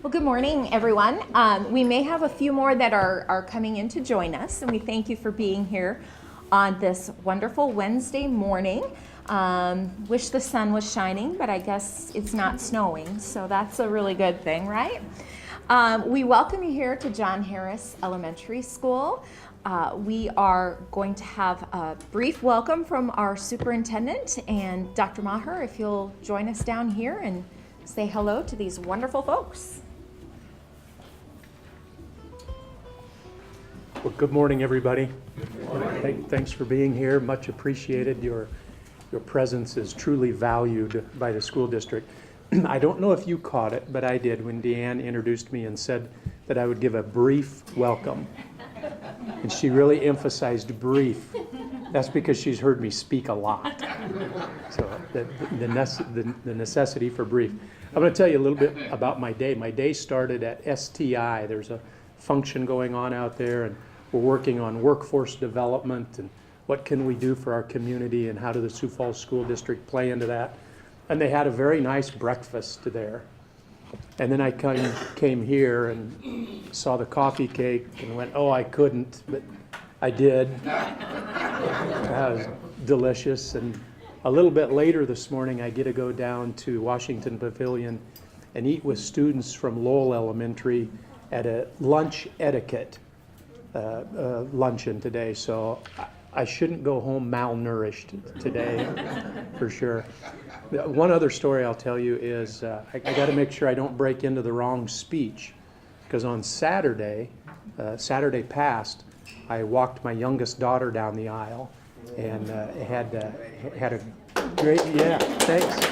Well, good morning, everyone. We may have a few more that are coming in to join us, and we thank you for being here on this wonderful Wednesday morning. Wish the sun was shining, but I guess it's not snowing, so that's a really good thing, right? We welcome you here to John Harris Elementary School. We are going to have a brief welcome from our superintendent, and Dr. Maher, if you'll join us down here and say hello to these wonderful folks. Well, good morning, everybody. Good morning. Thanks for being here. Much appreciated. Your presence is truly valued by the school district. I don't know if you caught it, but I did when Deanne introduced me and said that I would give a brief welcome. And she really emphasized brief. That's because she's heard me speak a lot. So the necessity for brief. I'm going to tell you a little bit about my day. My day started at STI. There's a function going on out there, and we're working on workforce development and what can we do for our community and how does the Sioux Falls School District play into that. And they had a very nice breakfast there. And then I came here and saw the coffee cake and went, oh, I couldn't, but I did. That was delicious. And a little bit later this morning, I get to go down to Washington Pavilion and eat with students from Lowell Elementary at a lunch etiquette luncheon today. So I shouldn't go home malnourished today, for sure. One other story I'll tell you is I got to make sure I don't break into the wrong speech, because on Saturday past, I walked my youngest daughter down the aisle and had a great, thanks.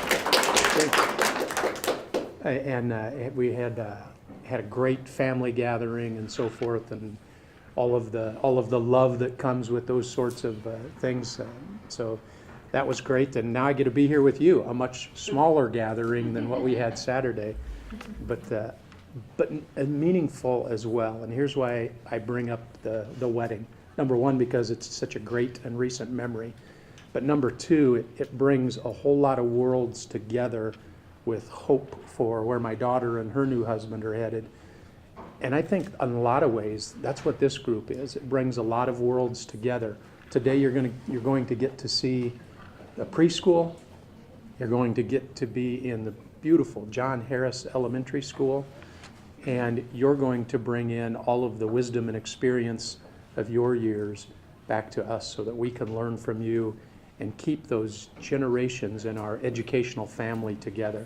And we had a great family gathering and so forth, and all of the love that comes with those sorts of things. So that was great, and now I get to be here with you, a much smaller gathering than what we had Saturday, but meaningful as well. And here's why I bring up the wedding. Number one, because it's such a great and recent memory, but number two, it brings a whole lot of worlds together with hope for where my daughter and her new husband are headed. And I think in a lot of ways, that's what this group is. It brings a lot of worlds together. Today you're going to get to see a preschool. You're going to get to be in the beautiful John Harris Elementary School. And you're going to bring in all of the wisdom and experience of your years back to us so that we can learn from you and keep those generations in our educational family together.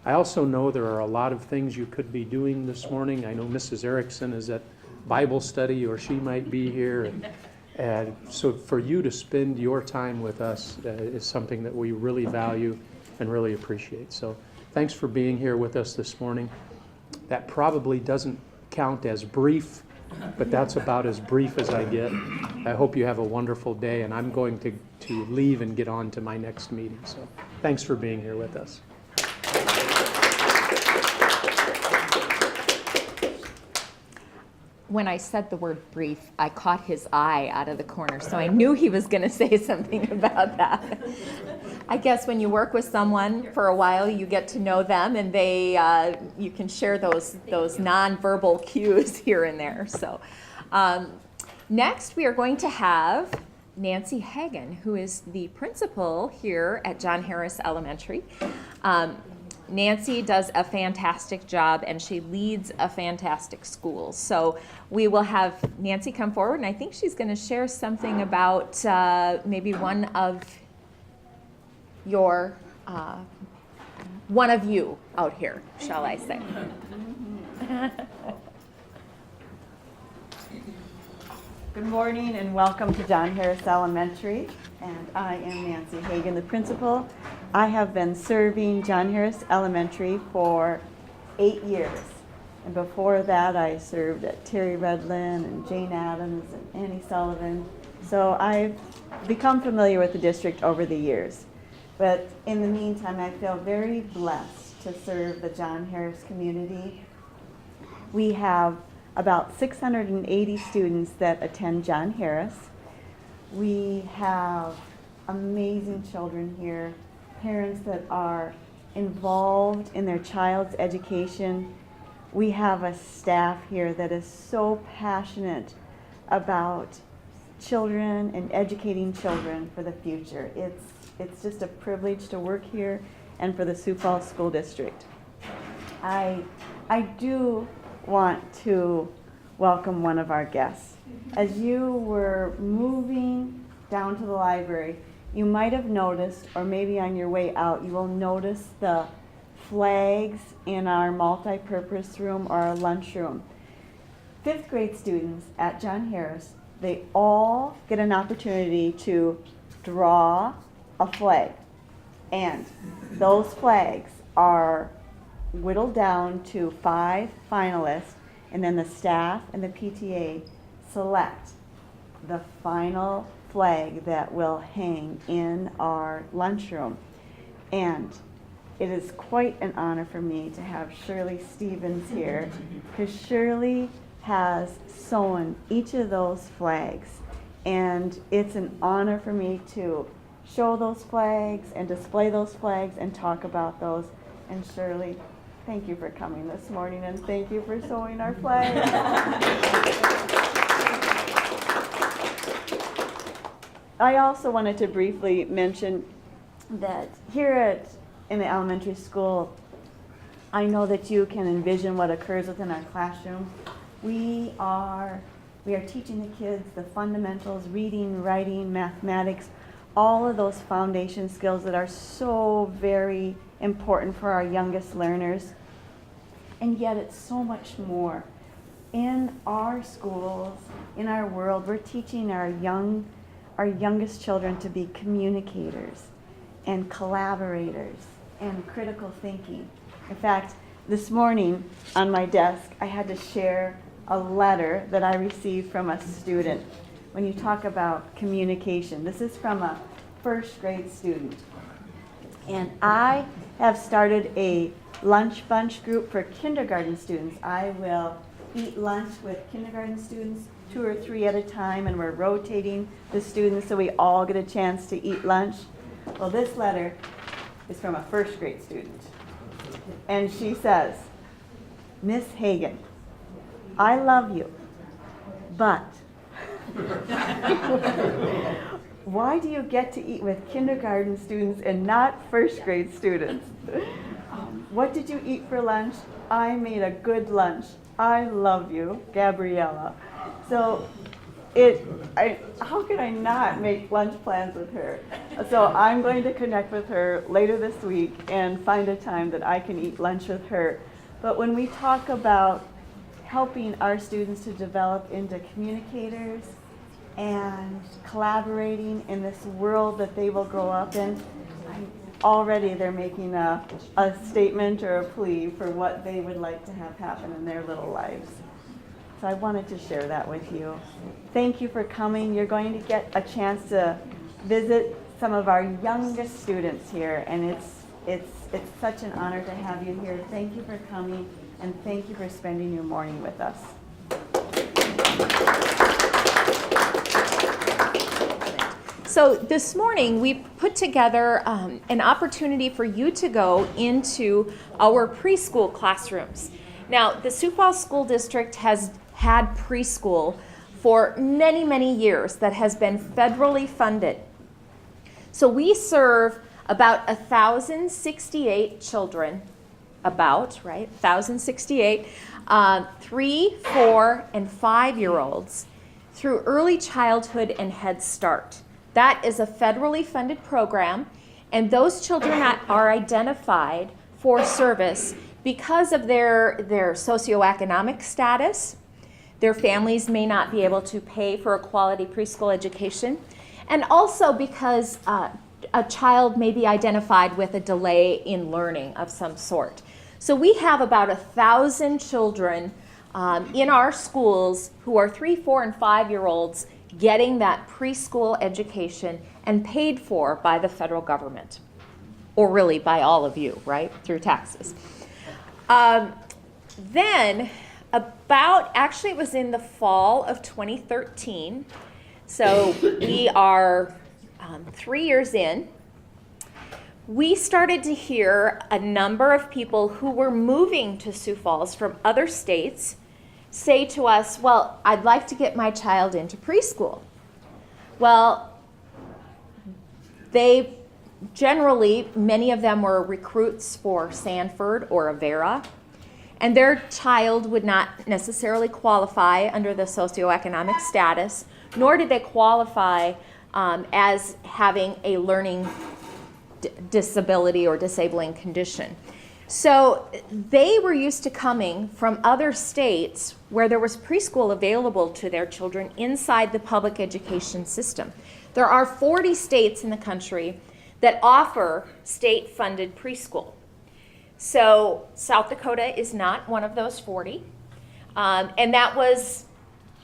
I also know there are a lot of things you could be doing this morning. I know Mrs. Erickson is at Bible study, or she might be here. And so for you to spend your time with us is something that we really value and really appreciate. So thanks for being here with us this morning. That probably doesn't count as brief, but that's about as brief as I get. I hope you have a wonderful day, and I'm going to leave and get on to my next meeting. So thanks for being here with us. When I said the word brief, I caught his eye out of the corner, so I knew he was going to say something about that. I guess when you work with someone for a while, you get to know them, and you can share those nonverbal cues here and there. So next, we are going to have Nancy Hagen, who is the principal here at John Harris Elementary. Nancy does a fantastic job, and she leads a fantastic school. So we will have Nancy come forward, and I think she's going to share something about maybe one of you out here, shall I say. Good morning and welcome to John Harris Elementary, and I am Nancy Hagen, the principal. I have been serving John Harris Elementary for 8 years, and before that I served at Terry Redlin and Jane Adams and Annie Sullivan, so I've become familiar with the district over the years. But in the meantime, I feel very blessed to serve the John Harris community. We have about 680 students that attend John Harris. We have amazing children here, parents that are involved in their child's education. we have a staff here that is so passionate about children and educating children for the future. It's just a privilege to work here and for the Sioux Falls School District. I do want to welcome one of our guests. As you were moving down to the library, you might have noticed, or maybe on your way out, you will notice the flags in our multi-purpose room or our lunchroom. 5th grade students at John Harris, they all get an opportunity to draw a flag. And those flags are whittled down to 5 finalists, and then the staff and the PTA select the final flag that will hang in our lunchroom. And it is quite an honor for me to have Shirley Stevens here, because Shirley has sewn each of those flags. And it's an honor for me to show those flags and display those flags and talk about those. And Shirley, thank you for coming this morning, and thank you for sewing our flags. I also wanted to briefly mention that here in the elementary school, I know that you can envision what occurs within our classroom. We are teaching the kids the fundamentals, reading, writing, mathematics, all of those foundation skills that are so very important for our youngest learners. And yet it's so much more. In our schools, in our world, we're teaching our youngest children to be communicators and collaborators and critical thinking. In fact, this morning on my desk, I had to share a letter that I received from a student. When you talk about communication, this is from a 1st grade student. And I have started a lunch bunch group for kindergarten students. I will eat lunch with kindergarten students 2 or 3 at a time, and we're rotating the students so we all get a chance to eat lunch. Well, this letter is from a 1st grade student. And she says, "Miss Hagen, I love you, but why do you get to eat with kindergarten students and not 1st grade students? What did you eat for lunch? I made a good lunch. I love you, Gabriella." So how could I not make lunch plans with her? So I'm going to connect with her later this week and find a time that I can eat lunch with her. But when we talk about helping our students to develop into communicators and collaborating in this world that they will grow up in, already they're making a statement or a plea for what they would like to have happen in their little lives. So I wanted to share that with you. Thank you for coming. You're going to get a chance to visit some of our youngest students here, and it's such an honor to have you here. Thank you for coming, and thank you for spending your morning with us. So this morning we put together an opportunity for you to go into our preschool classrooms. Now, the Sioux Falls School District has had preschool for many, many years that has been federally funded. So we serve about 1,068 children, 1,068, 3, 4, and 5-year-olds through early childhood and Head Start. That is a federally funded program, and those children are identified for service because of their socioeconomic status. Their families may not be able to pay for a quality preschool education, and also because a child may be identified with a delay in learning of some sort. So we have about 1,000 children in our schools who are 3, 4, and 5-year-olds getting that preschool education and paid for by the federal government, or really by all of you, right, through taxes. Then actually it was in the fall of 2013, so we are 3 years in. we started to hear a number of people who were moving to Sioux Falls from other states say to us, well, I'd like to get my child into preschool. Well, they generally, many of them were recruits for Sanford or Avera, and their child would not necessarily qualify under the socioeconomic status, nor did they qualify as having a learning disability or disabling condition. So they were used to coming from other states where there was preschool available to their children inside the public education system. There are 40 states in the country that offer state-funded preschool. So South Dakota is not one of those 40. And that was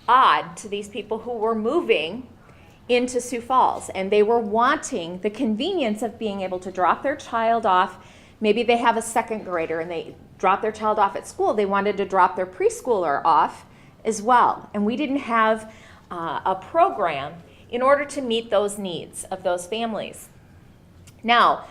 odd to these people who were moving into Sioux Falls, and they were wanting the convenience of being able to drop their child off. Maybe they have a second grader and they drop their child off at school. They wanted to drop their preschooler off as well. And we didn't have a program in order to meet those needs of those families. Now,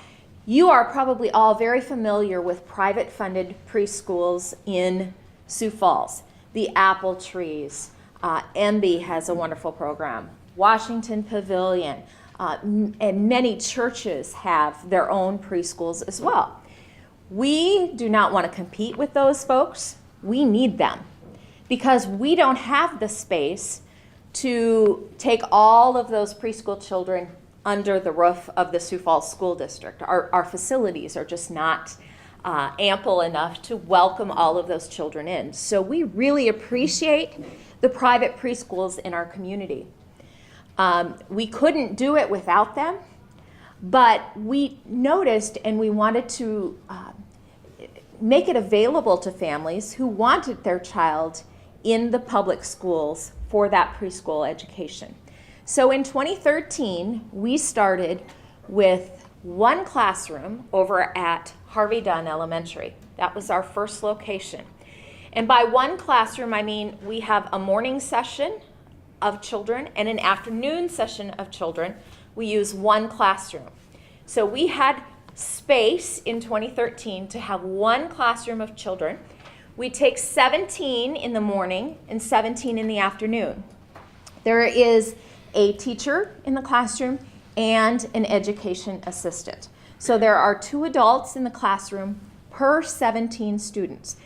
you are probably all very familiar with private funded preschools in Sioux Falls. The Apple Trees, MB has a wonderful program. Washington Pavilion, and many churches have their own preschools as well. We do not want to compete with those folks. We need them because we don't have the space to take all of those preschool children under the roof of the Sioux Falls School District. Our facilities are just not ample enough to welcome all of those children in. So we really appreciate the private preschools in our community. We couldn't do it without them, but we noticed and we wanted to make it available to families who wanted their child in the public schools for that preschool education. So in 2013, we started with one classroom over at Harvey Dunn Elementary. That was our first location. And by one classroom, I mean we have a morning session of children and an afternoon session of children. We use one classroom. So we had space in 2013 to have one classroom of children. We take 17 in the morning and 17 in the afternoon. There is a teacher in the classroom and an education assistant. So there are 2 adults in the classroom per 17 students.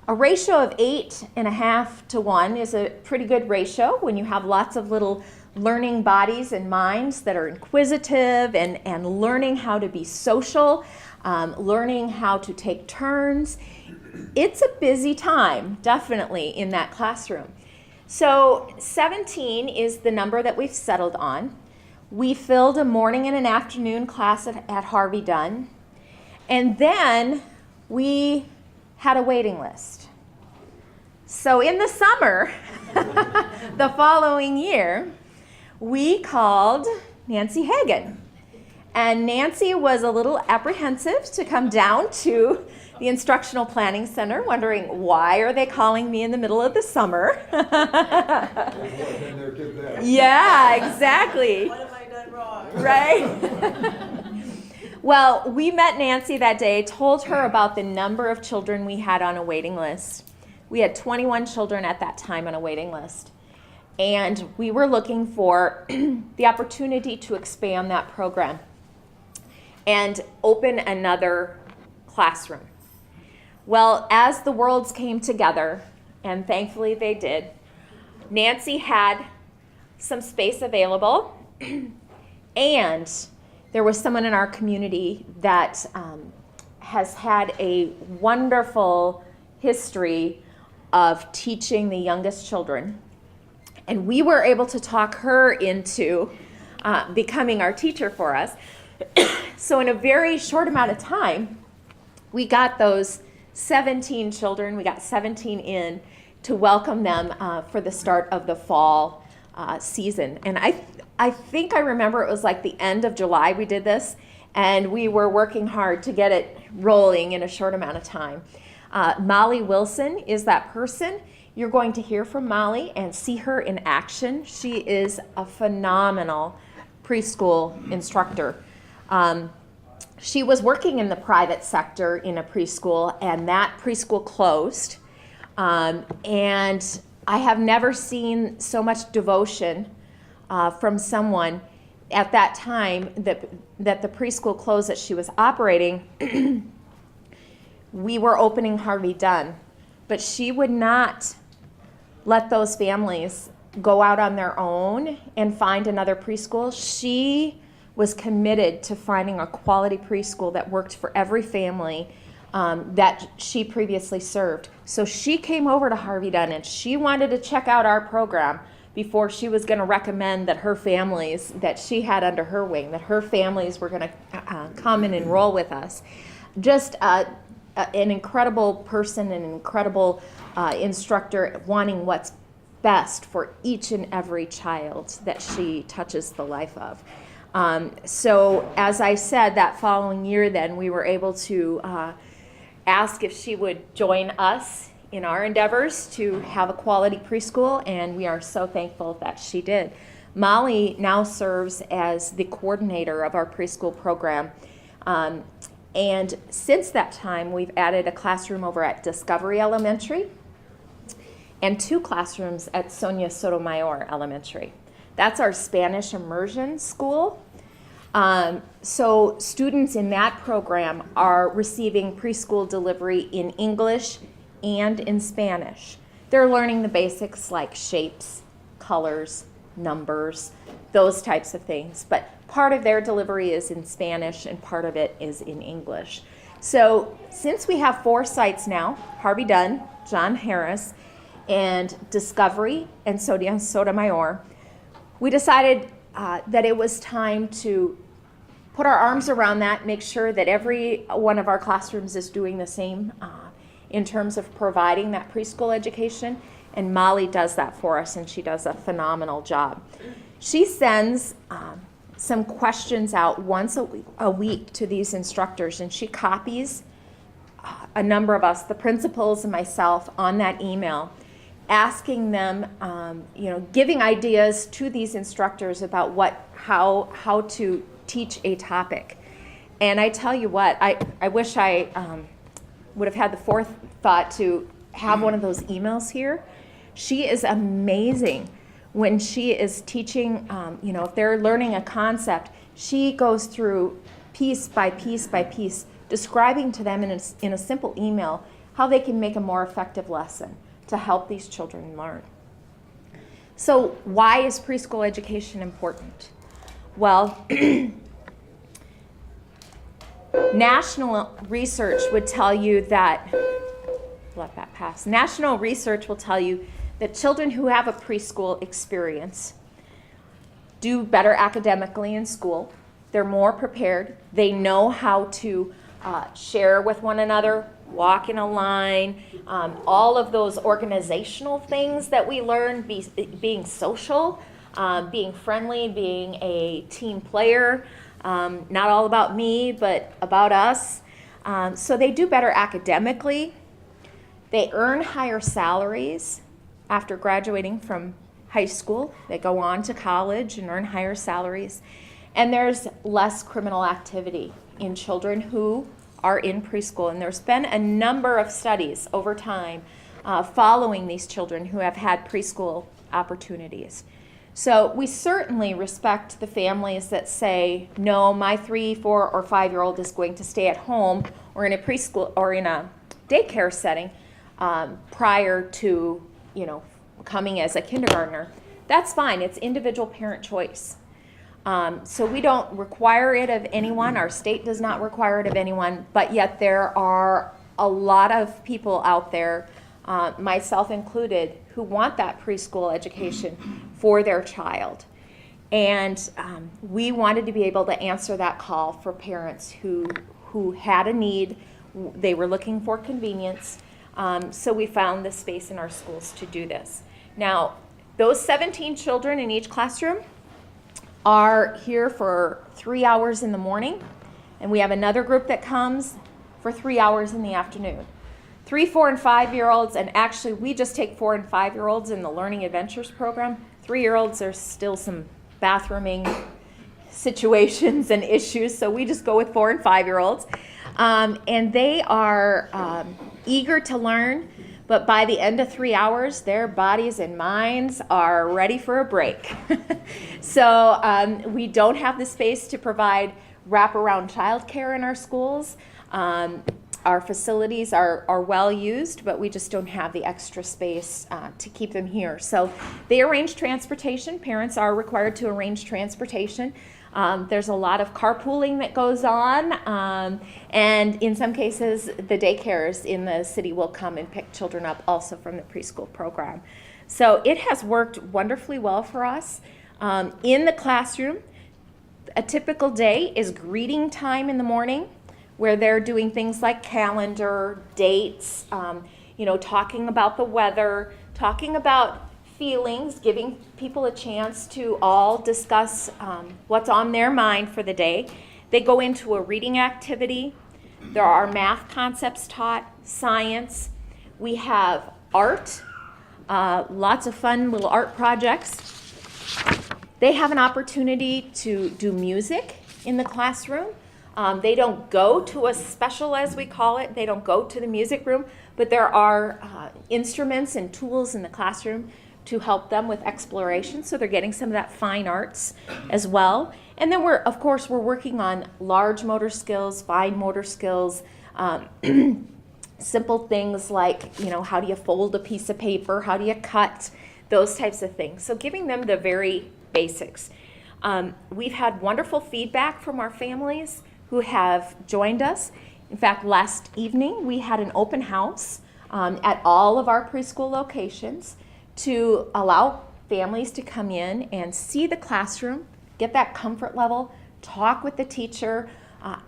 A ratio of 8.5 to 1 is a pretty good ratio when you have lots of little learning bodies and minds that are inquisitive and learning how to be social, learning how to take turns. It's a busy time, definitely, in that classroom. So 17 is the number that we've settled on. We filled a morning and an afternoon class at Harvey Dunn. And then we had a waiting list. So in the summer, the following year, we called Nancy Hagen. And Nancy was a little apprehensive to come down to the Instructional Planning Center, wondering why are they calling me in the middle of the summer? Yeah, exactly. What have I done wrong? Right? Well, we met Nancy that day, told her about the number of children we had on a waiting list. We had 21 children at that time on a waiting list. And we were looking for the opportunity to expand that program and open another classroom. Well, as the worlds came together, and thankfully they did, Nancy had some space available, and there was someone in our community that has had a wonderful history of teaching the youngest children. And we were able to talk her into becoming our teacher for us. So in a very short amount of time, we got those 17 children, we got 17 in to welcome them for the start of the fall season. And I think I remember it was like the end of July we did this, and we were working hard to get it rolling in a short amount of time. Molly Wilson is that person. You're going to hear from Molly and see her in action. She is a phenomenal preschool instructor. she was working in the private sector in a preschool, and that preschool closed. And I have never seen so much devotion from someone at that time that the preschool closed that she was operating. We were opening Harvey Dunn, but she would not let those families go out on their own and find another preschool. She was committed to finding a quality preschool that worked for every family that she previously served. So she came over to Harvey Dunn and she wanted to check out our program before she was going to recommend that her families that she had under her wing, that her families were going to come and enroll with us. Just an incredible person, an incredible instructor, wanting what's best for each and every child that she touches the life of. So as I said, that following year then, we were able to ask if she would join us in our endeavors to have a quality preschool, and we are so thankful that she did. Molly now serves as the coordinator of our preschool program. And since that time, we've added a classroom over at Discovery Elementary and 2 classrooms at Sonia Sotomayor Elementary. That's our Spanish immersion school. So students in that program are receiving preschool delivery in English and in Spanish. They're learning the basics like shapes, colors, numbers, those types of things. But part of their delivery is in Spanish and part of it is in English. So since we have 4 sites now, Harvey Dunn, John Harris, and Discovery and Sonia Sotomayor, we decided that it was time to put our arms around that, make sure that every one of our classrooms is doing the same in terms of providing that preschool education. And Molly does that for us, and she does a phenomenal job. She sends some questions out once a week to these instructors, and she copies a number of us, the principals and myself, on that email, asking them, giving ideas to these instructors about how to teach a topic. And I tell you what, I wish I would have had the forethought to have one of those emails here. She is amazing when she is teaching, if they're learning a concept, she goes through piece by piece by piece, describing to them in a simple email how they can make a more effective lesson to help these children learn. So why is preschool education important? Well, national research would tell you that, let that pass. National research will tell you that children who have a preschool experience do better academically in school. They're more prepared. They know how to share with one another, walk in a line, all of those organizational things that we learn, being social, being friendly, being a team player, not all about me, but about us. So they do better academically. They earn higher salaries after graduating from high school. They go on to college and earn higher salaries. And there's less criminal activity in children who are in preschool. And there's been a number of studies over time following these children who have had preschool opportunities. So we certainly respect the families that say, no, my 3, 4, or 5-year-old is going to stay at home or in a preschool or in a daycare setting prior to, coming as a kindergartner. That's fine. It's individual parent choice. So we don't require it of anyone. Our state does not require it of anyone, but yet there are a lot of people out there, myself included, who want that preschool education for their child. And we wanted to be able to answer that call for parents who had a need. They were looking for convenience. So we found the space in our schools to do this. Now, those 17 children in each classroom are here for 3 hours in the morning, and we have another group that comes for 3 hours in the afternoon. 3, 4, and 5-year-olds, and actually we just take 4 and 5-year-olds in the Learning Adventures program. 3-year-olds, there's still some bathrooming, situations and issues, so we just go with 4 and 5-year-olds. And they are eager to learn, but by the end of 3 hours, their bodies and minds are ready for a break. So we don't have the space to provide wraparound childcare in our schools. Our facilities are well used, but we just don't have the extra space to keep them here. So they arrange transportation. Parents are required to arrange transportation. There's a lot of carpooling that goes on, and in some cases, the daycares in the city will come and pick children up also from the preschool program. So it has worked wonderfully well for us. In the classroom, a typical day is greeting time in the morning, where they're doing things like calendar, dates, talking about the weather, talking about feelings, giving people a chance to all discuss what's on their mind for the day. They go into a reading activity. There are math concepts taught, science. We have art, lots of fun little art projects. They have an opportunity to do music in the classroom. They don't go to a special, as we call it. They don't go to the music room, but there are instruments and tools in the classroom to help them with exploration, so they're getting some of that fine arts as well. And then we're working on large motor skills, fine motor skills, simple things like, how do you fold a piece of paper, how do you cut, those types of things. So giving them the very basics. We've had wonderful feedback from our families who have joined us. In fact, last evening we had an open house at all of our preschool locations to allow families to come in and see the classroom, get that comfort level, talk with the teacher,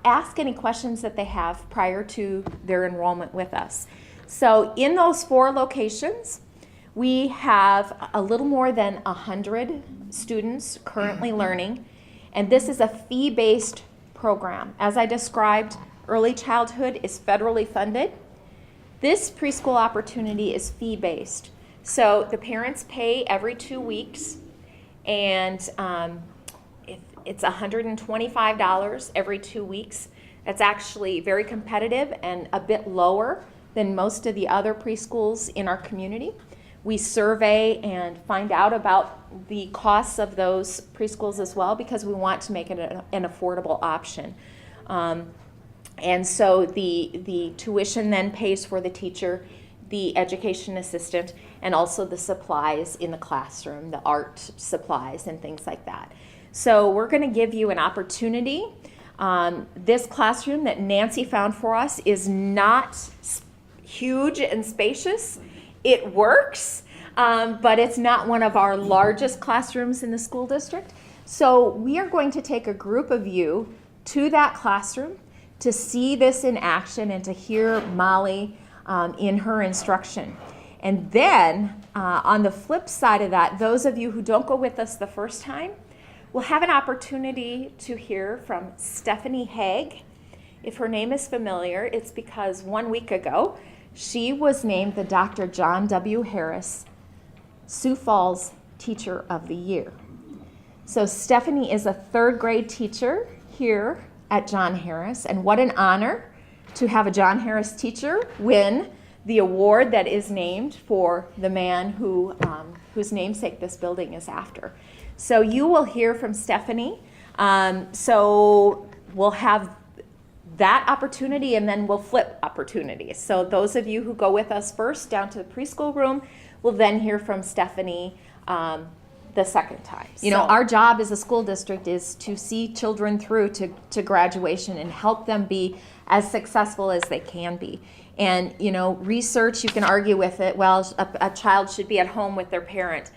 ask any questions that they have prior to their enrollment with us. So in those 4 locations, we have a little more than 100 students currently learning, and this is a fee-based program. As I described, early childhood is federally funded. This preschool opportunity is fee-based. So the parents pay every 2 weeks, and it's $125 every 2 weeks. That's actually very competitive and a bit lower than most of the other preschools in our community. We survey and find out about the costs of those preschools as well, because we want to make it an affordable option. And so the tuition then pays for the teacher, the education assistant, and also the supplies in the classroom, the art supplies and things like that. So we're going to give you an opportunity. This classroom that Nancy found for us is not huge and spacious. It works, but it's not one of our largest classrooms in the school district. So we are going to take a group of you to that classroom to see this in action and to hear Molly in her instruction. And then on the flip side of that, those of you who don't go with us the first time will have an opportunity to hear from Stephanie Hagen. If her name is familiar, it's because 1 week ago, she was named the Dr. John W. Harris Sioux Falls Teacher of the Year. So Stephanie is a 3rd grade teacher here at John Harris, and what an honor to have a John Harris teacher win the award that is named for the man whose namesake this building is after. So you will hear from Stephanie. So we'll have that opportunity, and then we'll flip opportunities. So those of you who go with us first down to the preschool room will then hear from Stephanie the second time. Our job as a school district is to see children through to graduation and help them be as successful as they can be. And, research, you can argue with it, well, a child should be at home with their parent.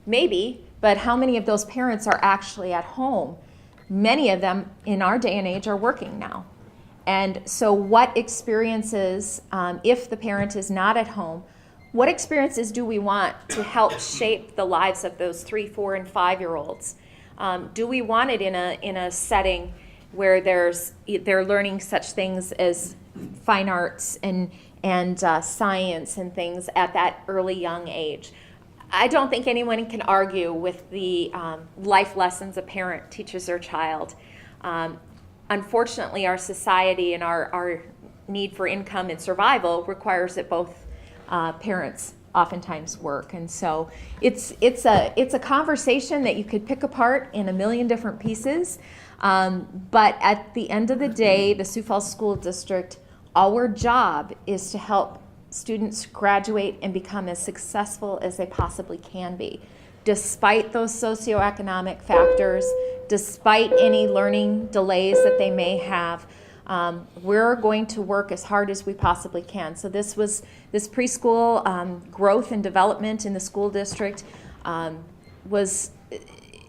Maybe, but how many of those parents are actually at home? Many of them in our day and age are working now. And so what experiences, if the parent is not at home, what experiences do we want to help shape the lives of those 3, 4, and 5-year-olds? Do we want it in a setting where they're learning such things as fine arts and science and things at that early young age? I don't think anyone can argue with the life lessons a parent teaches their child. Unfortunately, our society and our need for income and survival requires that both parents oftentimes work, and so it's a conversation that you could pick apart in a million different pieces. But at the end of the day, the Sioux Falls School District, our job is to help students graduate and become as successful as they possibly can be, despite those socioeconomic factors, despite any learning delays that they may have. We're going to work as hard as we possibly can. So this preschool growth and development in the school district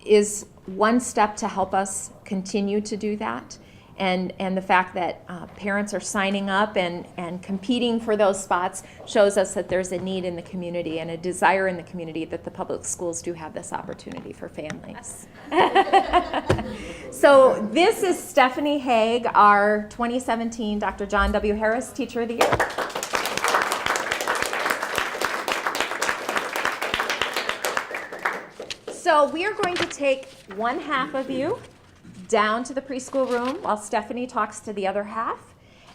is one step to help us continue to do that. And the fact that parents are signing up and competing for those spots shows us that there's a need in the community and a desire in the community that the public schools do have this opportunity for families. So this is Stephanie Haig, our 2017 Dr. John W. Harris Teacher of the Year. So we are going to take one half of you down to the preschool room while Stephanie talks to the other half.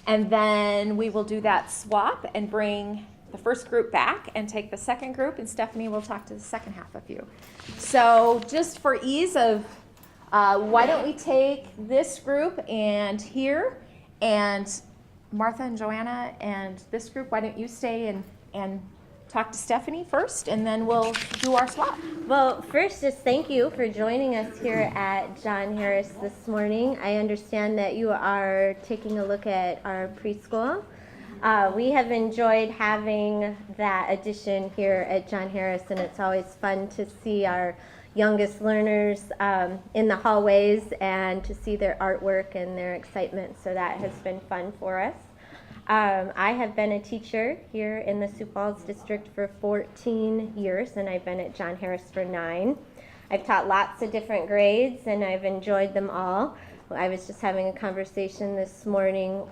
And then we will do that swap and bring the first group back and take the second group, and Stephanie will talk to the second half of you. So just for ease of, why don't we take this group and here, and Martha and Joanna and this group, why don't you stay and talk to Stephanie first, and then we'll do our swap. Well, first, just thank you for joining us here at John Harris this morning. I understand that you are taking a look at our preschool. We have enjoyed having that addition here at John Harris, and it's always fun to see our youngest learners in the hallways and to see their artwork and their excitement, so that has been fun for us. I have been a teacher here in the Sioux Falls district for 14 years, and I've been at John Harris for 9. I've taught lots of different grades, and I've enjoyed them all. I was just having a conversation this morning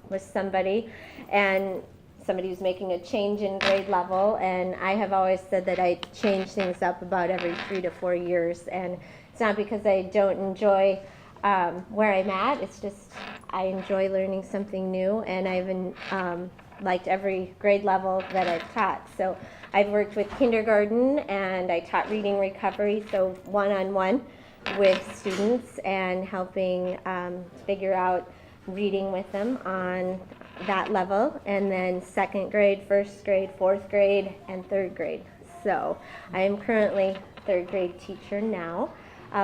with somebody, and somebody who's making a change in grade level, and I have always said that I change things up about every 3 to 4 years, and it's not because I don't enjoy where I'm at. It's just I enjoy learning something new, and I've liked every grade level that I've taught. So I've worked with kindergarten, and I taught reading recovery, so one-on-one with students and helping figure out reading with them on that level, and then second grade, first grade, fourth grade, and third grade. So I am currently third grade teacher now.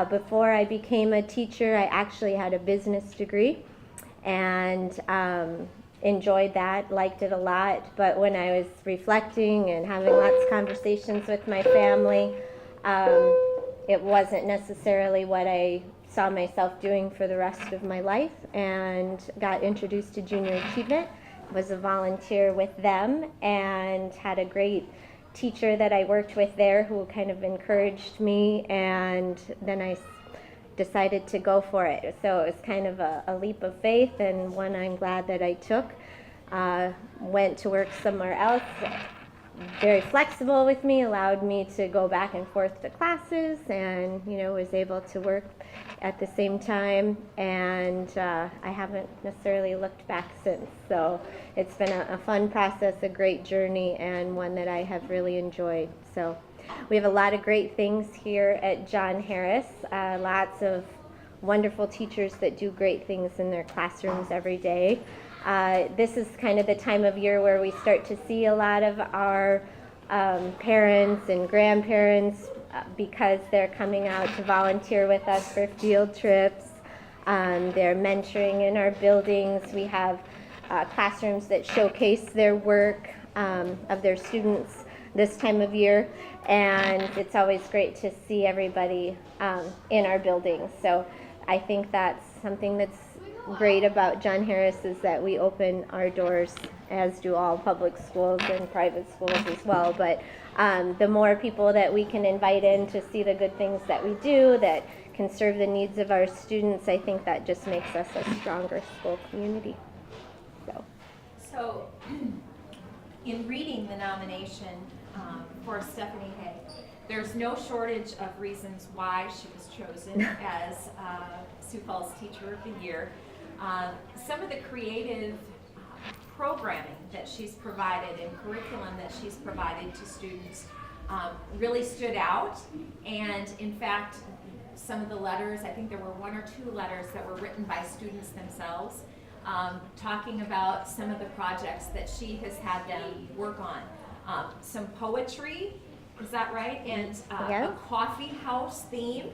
Before I became a teacher, I actually had a business degree and enjoyed that, liked it a lot. But when I was reflecting and having lots of conversations with my family, it wasn't necessarily what I saw myself doing for the rest of my life, and got introduced to Junior Achievement, was a volunteer with them, and had a great teacher that I worked with there who kind of encouraged me, and then I decided to go for it. So it was kind of a leap of faith, and one I'm glad that I took. Went to work somewhere else, very flexible with me, allowed me to go back and forth to classes, and was able to work at the same time, and I haven't necessarily looked back since. So it's been a fun process, a great journey, and one that I have really enjoyed. So we have a lot of great things here at John Harris, lots of wonderful teachers that do great things in their classrooms every day. This is kind of the time of year where we start to see a lot of our parents and grandparents because they're coming out to volunteer with us for field trips. They're mentoring in our buildings. We have classrooms that showcase their work of their students this time of year, and it's always great to see everybody in our buildings. So I think that's something that's great about John Harris, is that we open our doors, as do all public schools and private schools as well. But the more people that we can invite in to see the good things that we do that can serve the needs of our students, I think that just makes us a stronger school community. So in reading the nomination, for Stephanie Hay. There's no shortage of reasons why she was chosen as Sioux Falls Teacher of the Year. Some of the creative programming that she's provided and curriculum that she's provided to students really stood out. And in fact, some of the letters, I think there were 1 or 2 letters that were written by students themselves, talking about some of the projects that she has had them work on. Some poetry, is that right? And Yeah. a coffee house theme.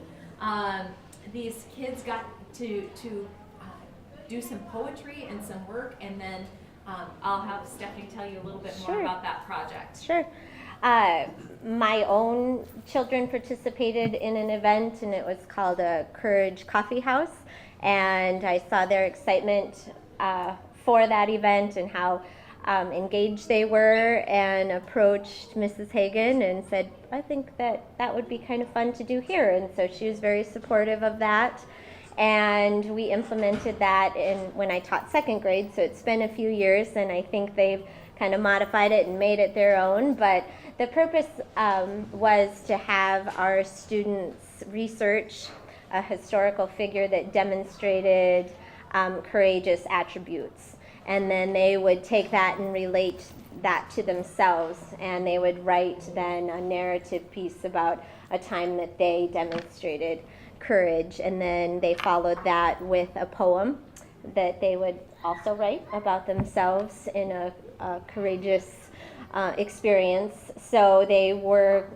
These kids got to do some poetry and some work, and then I'll have Stephanie tell you a little bit more Sure. about that project. Sure. My own children participated in an event, and it was called a Courage Coffee House, and I saw their excitement for that event and how engaged they were, and approached Mrs. Hagen and said, I think that would be kind of fun to do here, and so she was very supportive of that. And we implemented that when I taught second grade, so it's been a few years, and I think they've kind of modified it and made it their own. But the purpose was to have our students research a historical figure that demonstrated courageous attributes. And then they would take that and relate that to themselves, and they would write then a narrative piece about a time that they demonstrated courage, and then they followed that with a poem that they would also write about themselves in a courageous experience. So they were,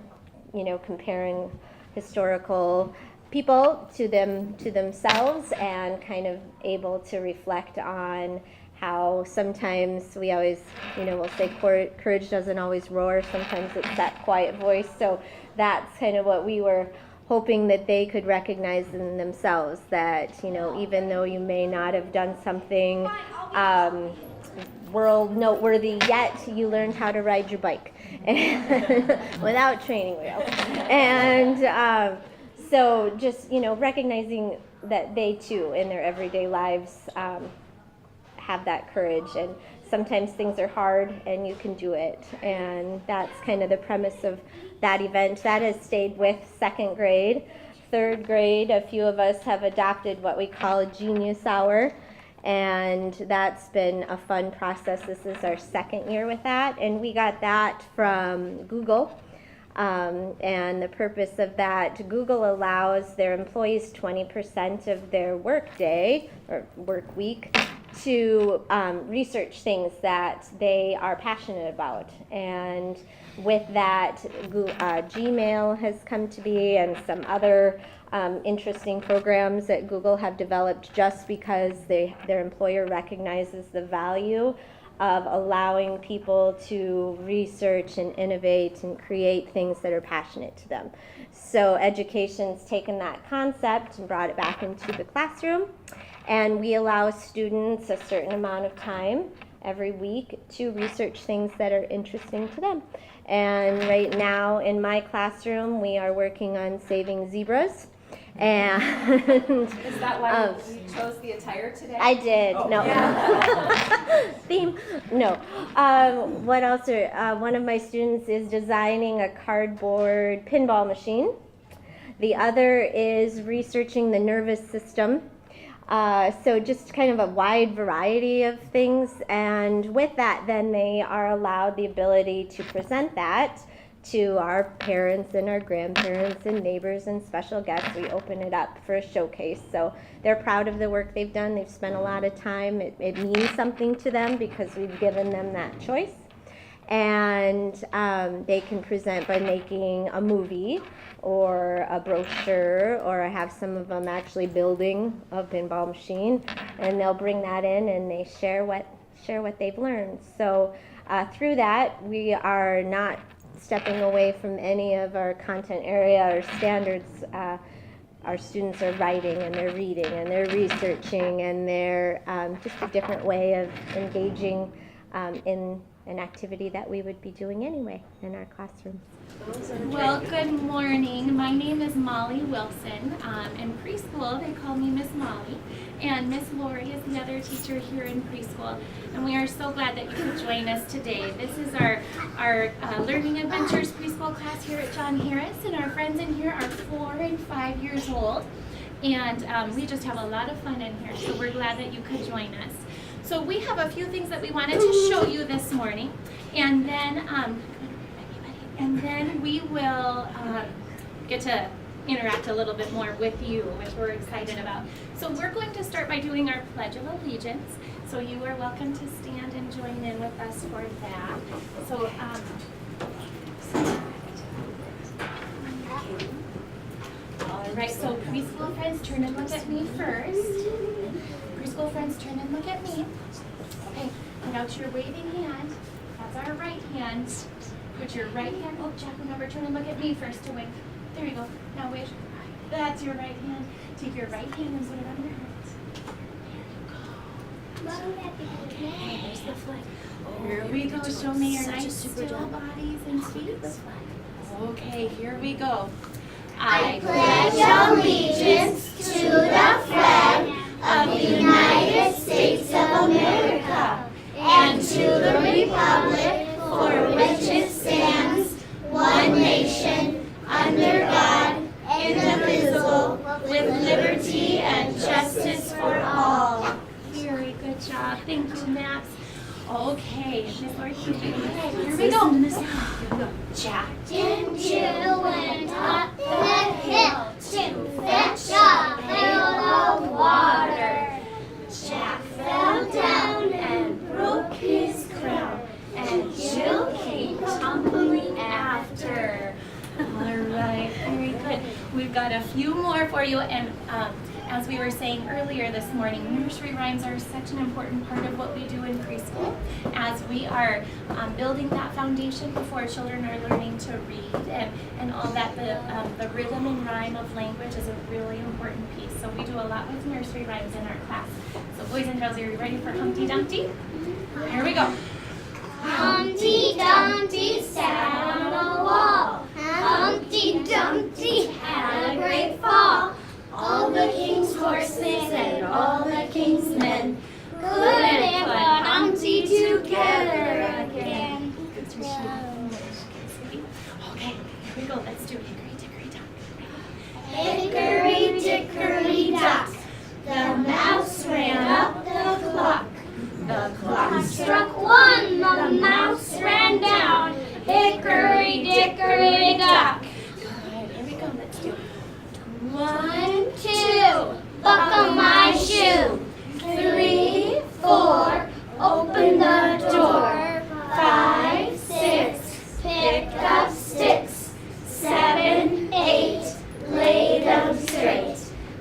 comparing historical people to themselves, and kind of able to reflect on how sometimes we always, we'll say courage doesn't always roar, sometimes it's that quiet voice. So that's kind of what we were hoping that they could recognize in themselves, that, even though you may not have done something world noteworthy yet, you learned how to ride your bike without training wheels. And so just, recognizing that they too, in their everyday lives, have that courage, and sometimes things are hard and you can do it. And that's kind of the premise of that event. That has stayed with second grade. Third grade, a few of us have adopted what we call a genius hour, and that's been a fun process. This is our second year with that, and we got that from Google. And the purpose of that, Google allows their employees 20% of their work day or work week to research things that they are passionate about. And with that, Gmail has come to be, and some other interesting programs that Google have developed, just because their employer recognizes the value of allowing people to research and innovate and create things that are passionate to them. So education's taken that concept and brought it back into the classroom, and we allow students a certain amount of time every week to research things that are interesting to them. And right now in my classroom, we are working on saving zebras. And Is that why you chose the attire today? I did. Oh. No. Yeah. Theme? No. What else? One of my students is designing a cardboard pinball machine. The other is researching the nervous system. So just kind of a wide variety of things. And with that, then they are allowed the ability to present that to our parents and our grandparents and neighbors and special guests. We open it up for a showcase. So they're proud of the work they've done. They've spent a lot of time. It means something to them because we've given them that choice. And they can present by making a movie or a brochure, or I have some of them actually building a pinball machine, and they'll bring that in and they share what they've learned. So through that, we are not stepping away from any of our content area or standards. Our students are writing and they're reading and they're researching, and they're just a different way of engaging in an activity that we would be doing anyway in our classrooms. Well, good morning. My name is Molly Wilson. In preschool, they call me Miss Molly. And Miss Lori is the other teacher here in preschool. And we are so glad that you could join us today. This is our Learning Adventures preschool class here at John Harris. And our friends in here are 4 and 5 years old. And we just have a lot of fun in here. So we're glad that you could join us. So we have a few things that we wanted to show you this morning. And then we will get to interact a little bit more with you, which we're excited about. So we're going to start by doing our Pledge of Allegiance. So you are welcome to stand and join in with us for that. So, all right, so preschool friends, turn and look at me first. Preschool friends, turn and look at me. Okay, put out your waving hand. That's our right hand. Put your right hand, oh, Jack, remember, turn and look at me first to wave. There you go. Now wave. That's your right hand. Take your right hand and put it on your heart. There you go. Okay, there's the flag. Here we go. Show me your nice still bodies and feet. Okay, here we go. I pledge allegiance to the flag of the United States of America and to the republic for which it stands, one nation, under God, indivisible, with liberty and justice for all. Very good job. Thank you, Max. Okay, Miss Lori, here we go. Jack and Jill went up the hill to fetch a pail of water. Jack fell down and broke his crown, and Jill came tumbling after. All right, very good. We've got a few more for you, and as we were saying earlier this morning, nursery rhymes are such an important part of what we do in preschool, as we are building that foundation before children are learning to read and all that. The rhythm and rhyme of language is a really important piece. So we do a lot with nursery rhymes in our class. So boys and girls, are you ready for Humpty Dumpty? Here we go. Humpty Dumpty sat on a wall. Humpty Dumpty had a great fall. All the king's horses and all the king's men couldn't put Humpty together again. Okay, here we go. Let's do Hickory Dickory Dock. Hickory dickory dock, the mouse ran up the clock. The clock struck 1, the mouse ran down. Hickory dickory dock. Good, here we go. Let's do 1, 2, buckle my shoe. 3, 4, open the door. 5, 6, pick up sticks. 7, 8, lay them straight.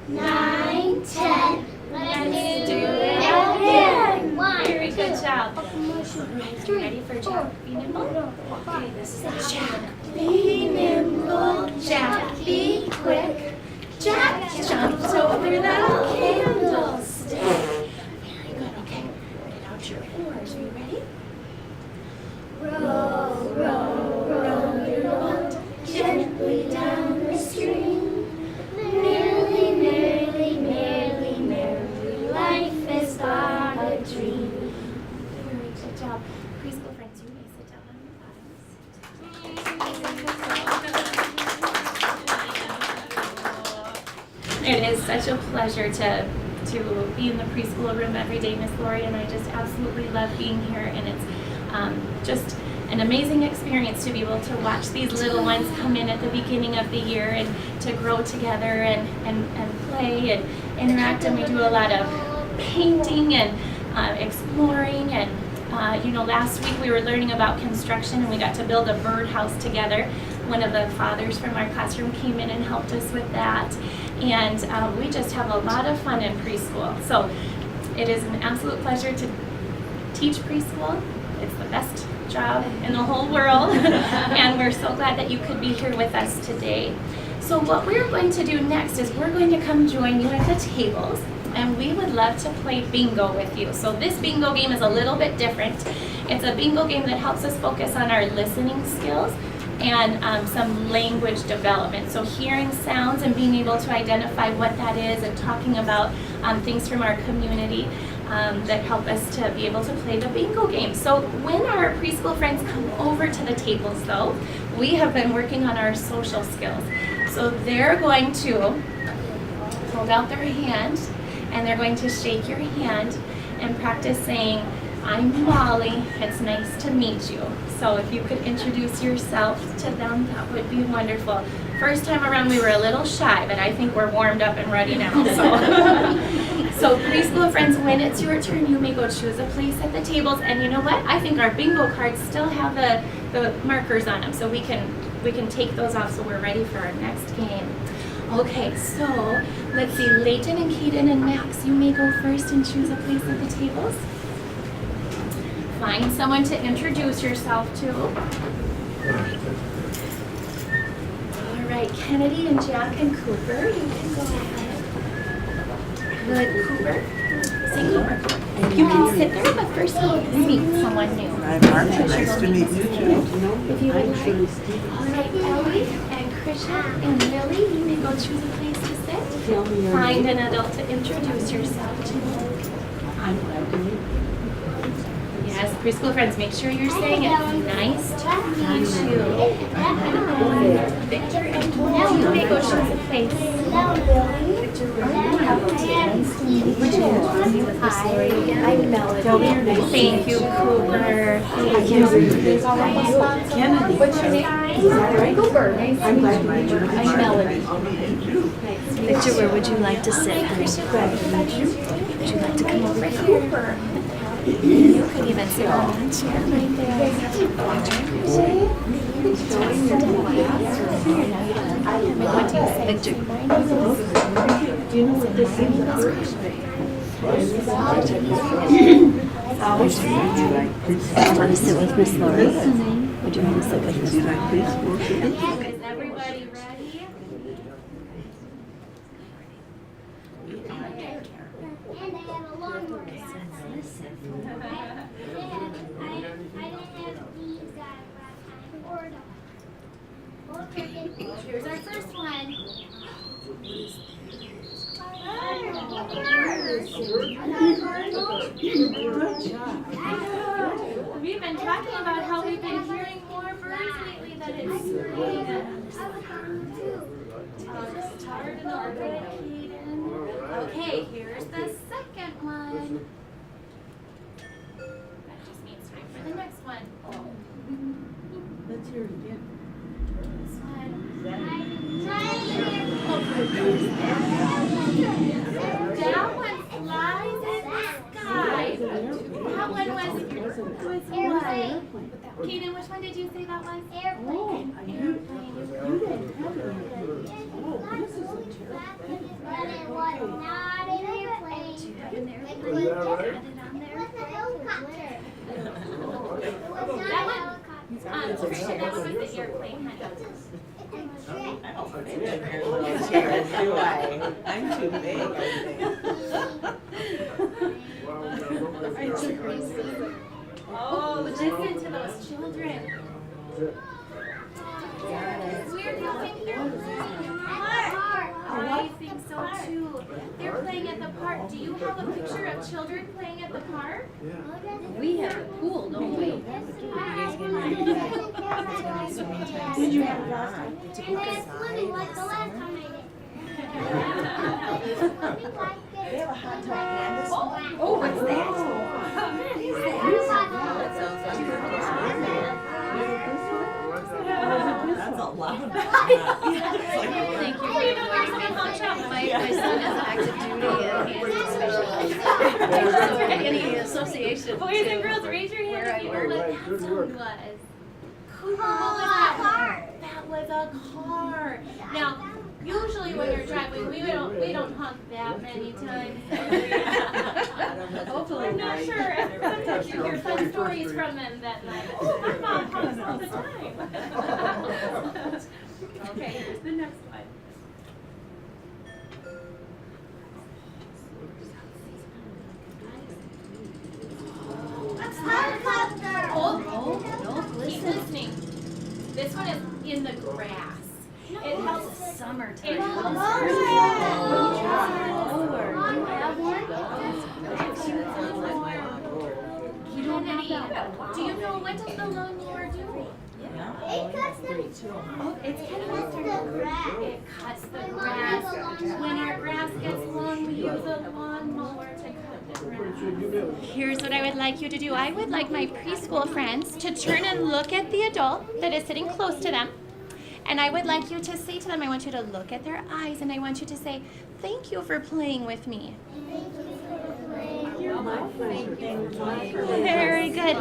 9, 10, let's do it again. 1, very good 2, job. buckle my shoe. Alright, you ready for Jack? Be nimble. Okay, this is Jack. Be nimble, Jack, be quick. Jack jumped over the candlestick. Very good. Okay, get out your oars. Are you ready? Row, row, row your boat gently down the stream. Merrily, merrily, merrily, merrily, life is but a dream. Very good job. Preschool friends, you may sit down on your bottoms. It is such a pleasure to be in the preschool room every day, Miss Lori, and I just absolutely love being here, and it's just an amazing experience to be able to watch these little ones come in at the beginning of the year and to grow together and play and interact, and we do a lot of painting and exploring, and last week we were learning about construction and we got to build a birdhouse together. One of the fathers from our classroom came in and helped us with that, and we just have a lot of fun in preschool. So it is an absolute pleasure to teach preschool. It's the best job in the whole world, and we're so glad that you could be here with us today. So what we're going to do next is we're going to come join you at the tables, and we would love to play bingo with you. So this bingo game is a little bit different, It's a bingo game that helps us focus on our listening skills and some language development. So hearing sounds and being able to identify what that is and talking about things from our community that help us to be able to play the bingo game. So when our preschool friends come over to the tables though, we have been working on our social skills. So they're going to hold out their hand and they're going to shake your hand and practice saying, "I'm Molly, it's nice to meet you." So if you could introduce yourself to them, that would be wonderful. First time around we were a little shy, but I think we're warmed up and ready now. So preschool friends, when it's your turn, you may go choose a place at the tables. And you know what? I think our bingo cards still have the markers on them, so we can take those off so we're ready for our next game. Okay, so let's see, Layton and Kaden and Max, you may go first and choose a place at the tables. Find someone to introduce yourself to. All right, Kennedy and Jack and Cooper, you can go ahead. Good, Cooper. Say Cooper. You can sit there, but first we'll meet someone new. Hi, Marcia. Nice to meet you too. If you would like. All right, Ellie and Krisha and Lily, you may go choose a place to sit. Find an adult to introduce yourself to. Yes, preschool friends, make sure you're saying it's nice to meet you. Victor and Tony, you may go choose a place. I'm Melody. Thank you, Cooper. Kennedy. What's your name? Cooper. Nice to meet you. I'm Melody. Victor, where would you like to sit? Would you like to come over here? You could even sit on that chair right there. What do you say? Victor. Do you know what this is? Want to sit with Miss Lori? Would you want to sit with Miss Lori? Is everybody ready? And I have a lawnmower. I didn't have these guys last time. Here's our first one. We've been talking about how we've been hearing more birds lately that it's spring. Just hard to know. Okay, here's the second one. That just means time for the next one. Let's hear it again. This one. That one flies in the sky. That one was what? Kaden, which one did you say that was? Airplane. Airplane. But it was not an airplane. It was a helicopter. It was not a helicopter. Teresa, that one was the airplane. I'm too big, I think. Oh, listen to those children. It's weird how they think they're playing at the park. I think so too. They're playing at the park. Do you have a picture of children playing at the park? We have a pool, don't we? Did you have it last time? And it's swimming like the last time I did. They have a hot tub and a splash. Oh, what's that? That's a lot. Thank you very much. My son is active duty and he's special ed. So any association. Boys and girls, raise your hand if you know what that sound was. Cool. What was that? That was a car. Now, usually when you're driving, we don't honk that many times. Hopefully. I'm not sure. Sometimes you hear fun stories from them that night. Oh, my mom honks all the time. Okay, here's the next one. A helicopter. This one is in the grass. It helps Summertime. It helps. You don't have that. Do you know what does the lawnmower do? It cuts the It's kind of cuts the grass. It cuts the grass. When our grass gets long, we use a lawnmower to cut the grass. Here's what I would like you to do. I would like my preschool friends to turn and look at the adult that is sitting close to them. And I would like you to say to them, I want you to look at their eyes and I want you to say, thank you for playing with me. Very good.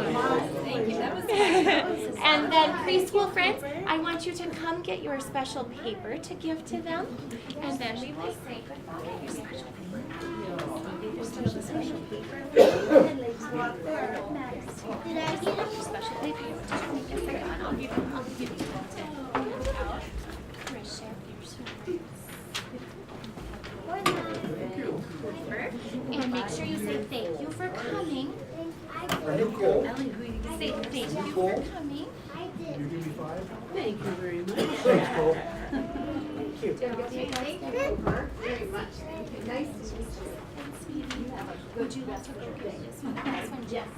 And then preschool friends, I want you to come get your special paper to give to them. And then we will say goodbye. Your special paper. Your special paper. Did I get it? Your special paper. Just give I'll give you that. And make sure you say thank you for coming. Say thank you for coming. Thank you very much. Thank you very much. Thank you. Nice to meet you. Would you like to go get this one? This one, Jeff.